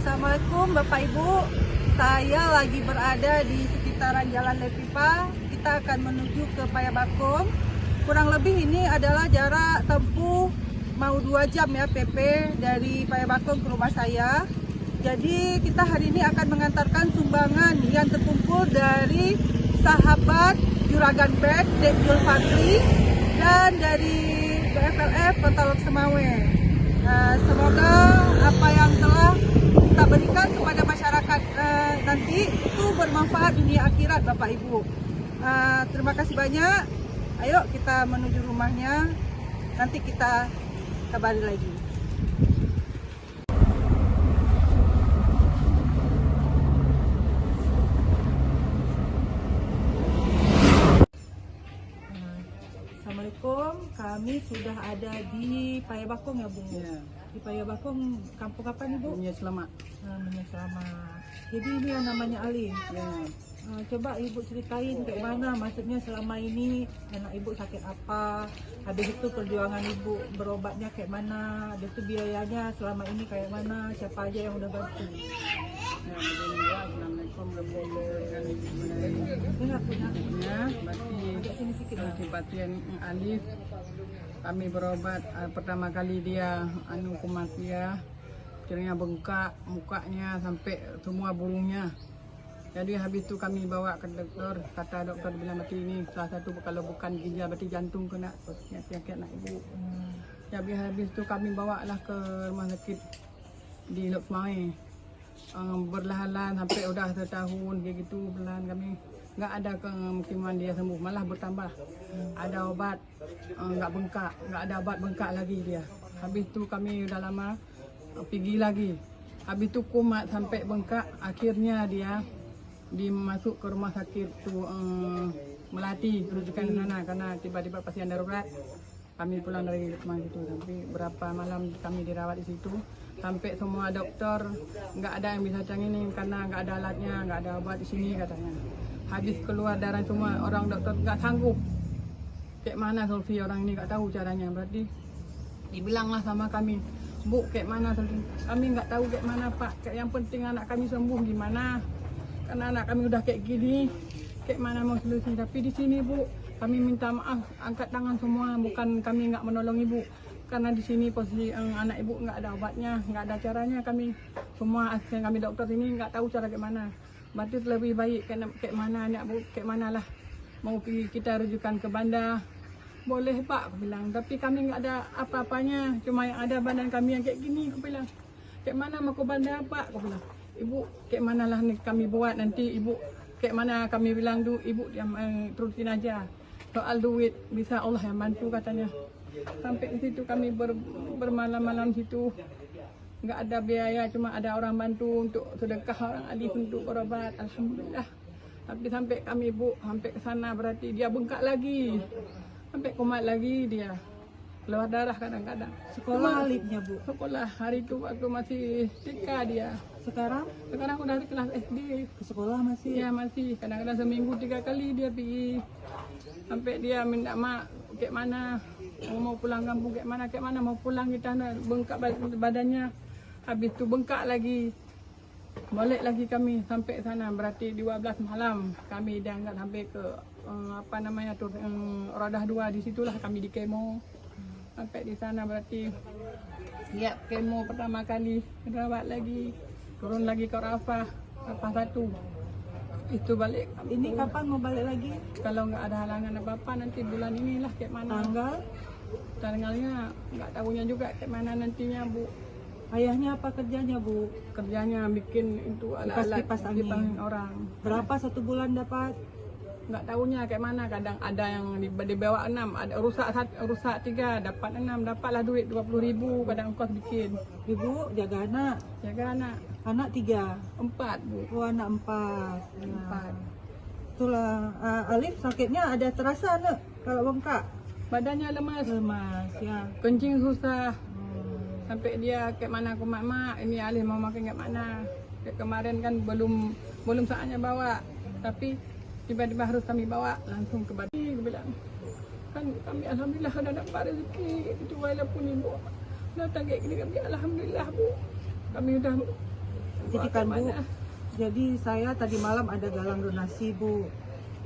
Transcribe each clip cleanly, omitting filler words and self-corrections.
Assalamualaikum Bapak Ibu. Saya lagi berada di sekitaran Jalan Lepipa. Kita akan menuju ke Payabakum. Kurang lebih ini adalah jarak tempuh mau 2 jam ya PP dari Payabakum ke rumah saya. Jadi kita hari ini akan mengantarkan sumbangan yang terkumpul dari sahabat Juragan Band, Dek Jul Fakri, dan dari BFLF Kota Lok Semawe. Semoga apa yang telah kita berikan kepada masyarakat nanti itu bermanfaat dunia akhirat Bapak Ibu. Terima kasih banyak. Ayo kita menuju rumahnya. Nanti kita kabari lagi. Assalamualaikum, kami sudah ada di Payabakum ya Bu? Ya. Di Payabakum, kampung apa nih Bu? Punya selamat. Namanya Selamat. Jadi ini yang namanya Ali. Ya. Coba Ibu ceritain kayak mana, maksudnya selama ini anak Ibu sakit apa, habis itu perjuangan Ibu berobatnya kayak mana, habis itu biayanya selama ini kayak mana, siapa aja yang udah bantu. Ya, begini ya. Assalamualaikum warahmatullahi wabarakatuh. Dengar punya, Ya, berarti agak sini sedikit lah. pasien Alif kami berobat pertama kali dia kumat dia akhirnya bengkak mukanya sampai semua bulunya. Jadi habis itu kami bawa ke dokter, kata dokter bilang berarti ini salah satu kalau bukan ginjal berarti jantung kena penyakit anak ibu. Jadi habis itu kami bawa lah ke rumah sakit di Lok Semawe. Berlahan-lahan sampai udah setahun kayak gitu, berlahan kami nggak ada kemungkinan dia sembuh, malah bertambah. Ada obat nggak bengkak, nggak ada obat bengkak lagi dia. Habis itu kami udah lama pergi lagi. Habis itu kumat sampai bengkak, akhirnya dia dimasuk ke rumah sakit tuh Melati, rujukan ke sana karena tiba-tiba pasien darurat. Kami pulang dari rumah itu, tapi berapa malam kami dirawat di situ sampai semua dokter nggak ada yang bisa canggih karena nggak ada alatnya, nggak ada obat di sini katanya. Habis keluar darah semua, orang dokter nggak sanggup. Kayak mana solusi orang ini nggak tahu caranya. Berarti dibilanglah sama kami, Bu, kayak mana solusi? Kami nggak tahu kayak mana Pak. Kayak yang penting anak kami sembuh gimana? Karena anak kami udah kayak gini, kayak mana mau solusi? Tapi di sini Bu, kami minta maaf, angkat tangan semua. Bukan kami nggak menolong Ibu, karena di sini posisi anak Ibu nggak ada obatnya, nggak ada caranya. Kami semua asisten kami dokter ini nggak tahu cara kayak mana. Berarti lebih baik kayak mana anak Bu, kayak mana lah. Mau kita rujukan ke Banda, boleh Pak, aku bilang. Tapi kami nggak ada apa-apanya, cuma yang ada badan kami yang kayak gini, aku bilang. Kayak mana mau ke Banda Pak, aku bilang. Ibu, kayak mana lah kami buat nanti Ibu, kayak mana kami bilang dulu Ibu yang terusin aja. Soal duit bisa Allah yang bantu katanya. Sampai di situ kami bermalam-malam situ, nggak ada biaya, cuma ada orang bantu untuk sedekah orang Alif untuk berobat. Alhamdulillah. Tapi sampai kami Bu, sampai ke sana berarti dia bengkak lagi, sampai kumat lagi dia, keluar darah kadang-kadang. Sekolah Alifnya Bu? Sekolah hari itu waktu masih TK dia. Sekarang Udah di kelas SD. ke sekolah masih? Ya masih, kadang-kadang seminggu 3 kali dia pergi. Sampai dia minta mak, kayak mana mau pulang kampung, kayak mana mau pulang kita, bengkak badannya. Habis itu bengkak lagi, balik lagi kami sampai sana, berarti 12 malam kami diangkat sampai ke Rodah 2, disitulah kami di kemo. Sampai di sana berarti ya kemo pertama kali, dirawat lagi, turun lagi ke Rafah 1. Itu balik. Ini kapan mau balik lagi? Kalau nggak ada halangan apa-apa nanti bulan inilah kayak mana. Tanggalnya nggak tahunya juga kayak mana nantinya Bu. Ayahnya apa kerjanya Bu? Kerjanya bikin itu alat-alat Kipas angin orang. Berapa 1 bulan dapat? Nggak tahunya kayak mana, kadang ada yang dibawa 6, ada rusak 3, dapat 6, dapatlah duit 20.000 kadang kos bikin. Ibu jaga anak? Jaga anak. Anak 3? 4 Bu. Oh, anak 4. 4. Itulah, Alif sakitnya ada terasa anak kalau bengkak? Badannya lemas, Ya. kencing susah. Sampai dia kayak mana aku mak ini Alif mau makan kayak mana. Kayak kemarin kan belum saatnya bawa, tapi tiba-tiba harus kami bawa langsung ke Bati. Aku bilang kan kami alhamdulillah sudah dapat rezeki itu, walaupun Ibu datang kayak gini kami alhamdulillah Bu, kami udah Jadi kan Bu, jadi saya tadi malam ada galang donasi Bu.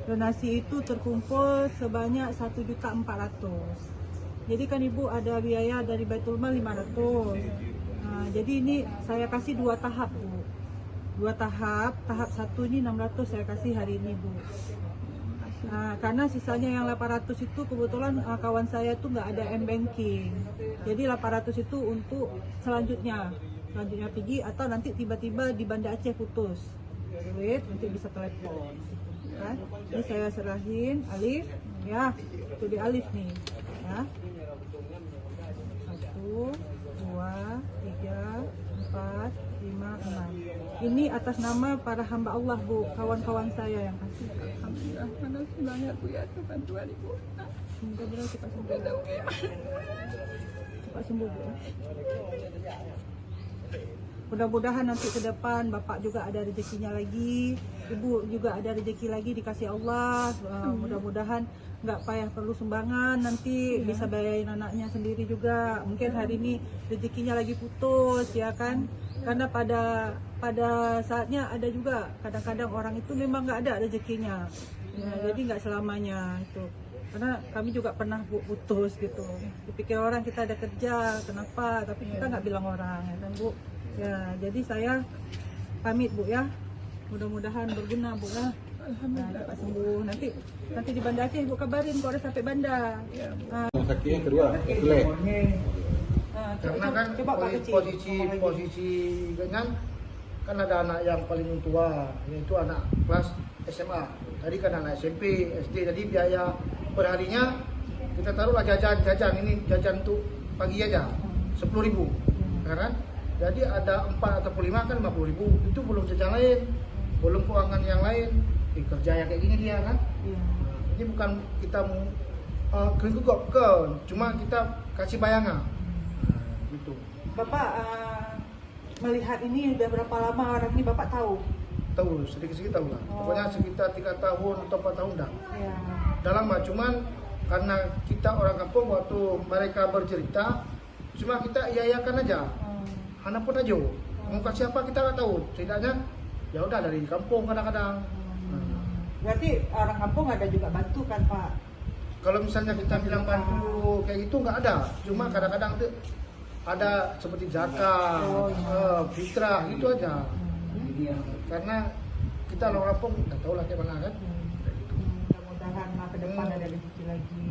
Donasi itu terkumpul sebanyak 1.400.000. Jadi kan Ibu ada biaya dari Baitul Mal 500. Nah, jadi ini saya kasih 2 tahap Bu. 2 tahap, tahap 1 ini 600 saya kasih hari ini Bu. Nah, karena sisanya yang 800 itu kebetulan kawan saya tuh nggak ada M-Banking. Jadi 800 itu untuk selanjutnya pergi atau nanti tiba-tiba di Banda Aceh putus duit nanti bisa telepon. Kan? Ini saya serahin Alif, ya itu di Alif nih, ya. 1, 2, 3, 4, 5, 6. Ini atas nama para hamba Allah Bu, kawan-kawan saya yang kasih. Alhamdulillah, makasih banyak Bu ya atas bantuan Ibu. Mudah-mudahan cepat sembuh. Cepat sembuh Bu. Mudah-mudahan nanti ke depan Bapak juga ada rezekinya lagi, Ibu juga ada rezeki lagi dikasih Allah. Mudah-mudahan nggak payah perlu sumbangan, nanti bisa bayarin anaknya sendiri juga. Mungkin hari ini rezekinya lagi putus ya kan, karena pada saatnya ada juga kadang-kadang orang itu memang nggak ada rezekinya ya, jadi nggak selamanya itu. Karena kami juga pernah Bu putus gitu, dipikir orang kita ada kerja kenapa, tapi kita nggak bilang orang ya kan Bu ya. Jadi saya pamit Bu ya, mudah-mudahan berguna Bu ya. Nah, cepat sembuh. Nanti di Banda Aceh Ibu kabarin kalau udah sampai Banda. Sakit yang kedua, jelek. Karena kan Pak kecil. posisi dengan kan ada anak yang paling tua, yaitu anak kelas SMA. Tadi kan anak SMP, SD, jadi biaya perharinya kita taruhlah jajan ini jajan untuk pagi aja 10.000, kan? Jadi ada 4 atau 5 kan 50.000, itu belum jajan lain, belum keuangan yang lain. Kerja yang kayak gini dia kan? Ini bukan kita mau cuma kita kasih bayangan. Gitu. Bapak melihat ini udah berapa lama orang ini Bapak tahu? Tahu sedikit-sedikit tahu lah. Pokoknya sekitar 3 tahun atau 4 tahun dah. Ya. Dalam cuman karena kita orang kampung waktu mereka bercerita, cuma kita iayakan aja. Anak pun aja. Mau kasih apa kita nggak tahu. Setidaknya ya udah dari kampung kadang-kadang. Berarti orang kampung ada juga bantu kan Pak? Kalau misalnya kita bilang bantu kayak gitu nggak ada. Cuma kadang-kadang tuh ada seperti zakat, fitrah itu aja. Karena kita orang kampung nggak tahu lah kayak mana kan. Mudah-mudahan ke depan ada rezeki lagi.